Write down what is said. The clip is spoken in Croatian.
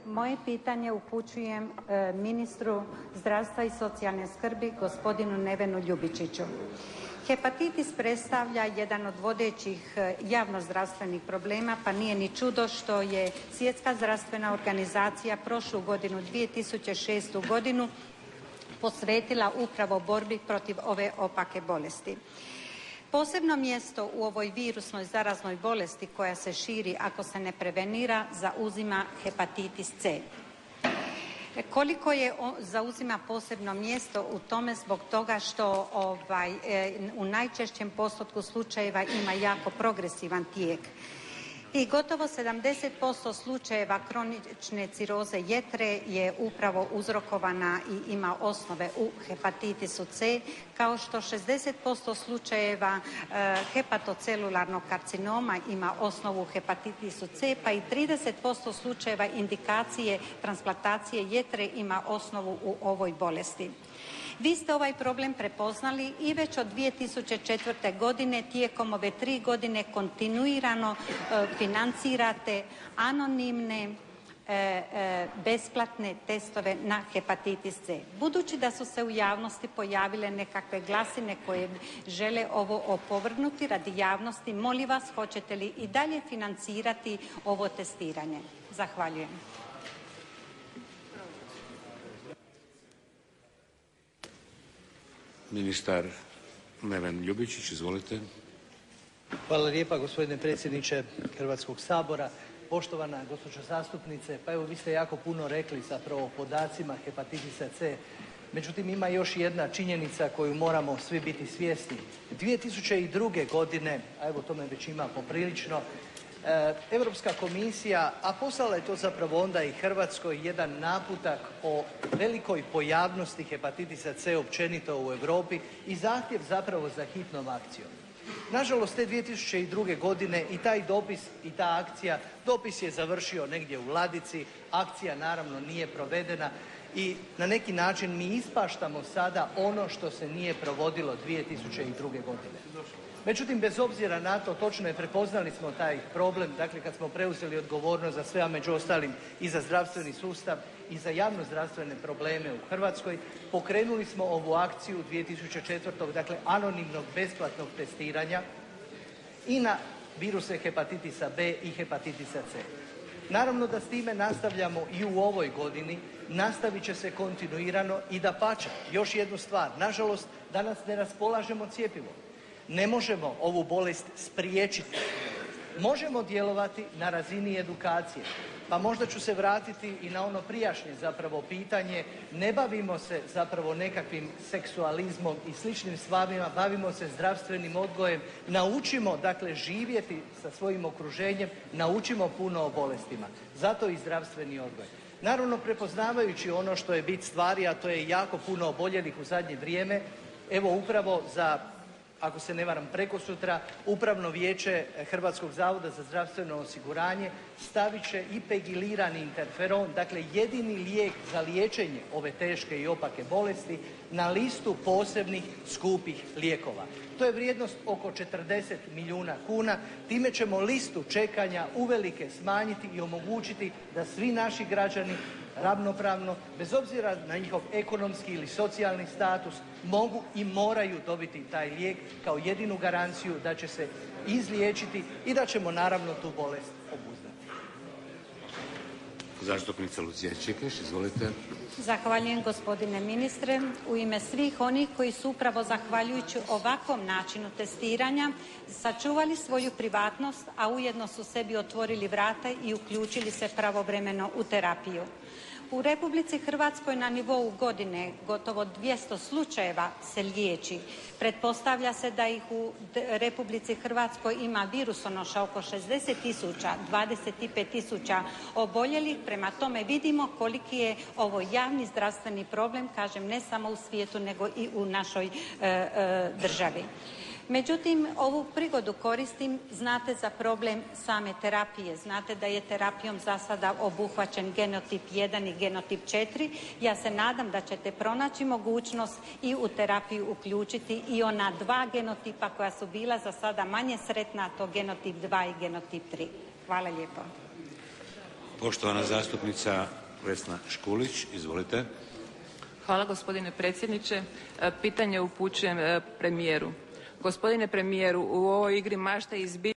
Moje pitanje upućujem ministru zdravstva i socijalne skrbi, gospodinu Nevenu Ljubičiću. Hepatitis predstavlja jedan od vodećih javnozdravstvenih problema, pa nije ni čudo što je Svjetska zdravstvena organizacija prošlu godinu, 2006. godinu, posvetila upravo borbi protiv ove opake bolesti. Posebno mjesto u ovoj virusnoj zaraznoj bolesti koja se širi ako se ne prevenira zauzima hepatitis C. Koliko zauzima posebno mjesto u tome zbog toga što u najčešćem postotku slučajeva ima jako progresivan tijek. I gotovo 70% slučajeva kronične ciroze jetre je upravo uzrokovana i ima osnove u hepatitisu C, kao što 60% slučajeva hepatocelularnog karcinoma ima osnovu u hepatitisu C, pa i 30% slučajeva indikacije transplantacije jetre ima osnovu u ovoj bolesti. Vi ste ovaj problem prepoznali i već od 2004. godine tijekom ove 3 godine kontinuirano financirate anonimne besplatne testove na hepatitis C. Budući da su se u javnosti pojavile nekakve glasine koje žele ovo opovrgnuti radi javnosti, molim vas, hoćete li i dalje financirati ovo testiranje? Zahvaljujem. Ministar Neven Ljubičić, izvolite. Hvala lijepa, gospodine predsjedniče Hrvatskog sabora. Poštovana gospođo zastupnice, pa evo vi ste jako puno rekli zapravo o podacima hepatitisa C. Međutim, ima još jedna činjenica koju moramo svi biti svjesni. 2002. godine, a evo tome već ima poprilično, Europska komisija, a poslala je to zapravo onda i Hrvatskoj, jedan naputak o velikoj pojavnosti hepatitisa C općenito u Europi i zahtjev zapravo za hitnom akcijom. Nažalost, te 2002. godine i taj dopis i ta akcija, dopis je završio negdje u ladici, akcija naravno nije provedena i na neki način mi ispaštamo sada ono što se nije provodilo 2002. godine. Međutim, bez obzira na to, točno je, prepoznali smo taj problem, dakle kad smo preuzeli odgovornost za sve, a među ostalim i za zdravstveni sustav i za javnozdravstvene probleme u Hrvatskoj, pokrenuli smo ovu akciju 2004. dakle anonimnog besplatnog testiranja i na viruse hepatitisa B i hepatitisa C. Naravno da s time nastavljamo i u ovoj godini, nastavit će se kontinuirano i dapače, još jednu stvar, nažalost danas ne raspolažemo cjepivom. Ne možemo ovu bolest spriječiti. Možemo djelovati na razini edukacije. Pa možda ću se vratiti i na ono prijašnje zapravo pitanje. Ne bavimo se zapravo nekakvim seksualizmom i sličnim stvarima, bavimo se zdravstvenim odgojem. Naučimo dakle živjeti sa svojim okruženjem, naučimo puno o bolestima. Zato i zdravstveni odgoj. Naravno, prepoznavajući ono što je bit stvari, a to je jako puno oboljelih u zadnje vrijeme, evo upravo za, ako se ne varam, prekosutra, Upravno vijeće Hrvatskog zavoda za zdravstveno osiguranje stavit će i pegilirani interferon, dakle jedini lijek za liječenje ove teške i opake bolesti, na listu posebnih skupih lijekova. To je vrijednost oko 40 milijuna kuna. Time ćemo listu čekanja uvelike smanjiti i omogućiti da svi naši građani ravnopravno, bez obzira na njihov ekonomski ili socijalni status, mogu i moraju dobiti taj lijek kao jedinu garanciju da će se izliječiti i da ćemo naravno tu bolest obuzdati. Zastupnica Lucija Čikeš, izvolite. Zahvaljujem, gospodine ministre. U ime svih onih koji su upravo zahvaljujući ovakvom načinu testiranja sačuvali svoju privatnost, a ujedno su sebi otvorili vrata i uključili se pravovremeno u terapiju. U Republici Hrvatskoj na nivou godine gotovo 200 slučajeva se liječi. Pretpostavlja se da ih u Republici Hrvatskoj ima virusonoša oko 60.000, 25.000 oboljelih. Prema tome vidimo koliki je ovo javni zdravstveni problem, kažem, ne samo u svijetu nego i u našoj državi. Međutim, ovu prigodu koristim, znate za problem same terapije. Znate da je terapijom za sada obuhvaćen genotip 1 i genotip 4. Ja se nadam da ćete pronaći mogućnost i u terapiju uključiti i ona 2 genotipa koja su bila za sada manje sretna, to genotip 2 i genotip 3. Hvala lijepo. Poštovana zastupnica Vesna Škulić, izvolite. Hvala gospodine predsjedniče. Pitanje upućujem premijeru. Gospodine premijeru, u ovoj igri mašta i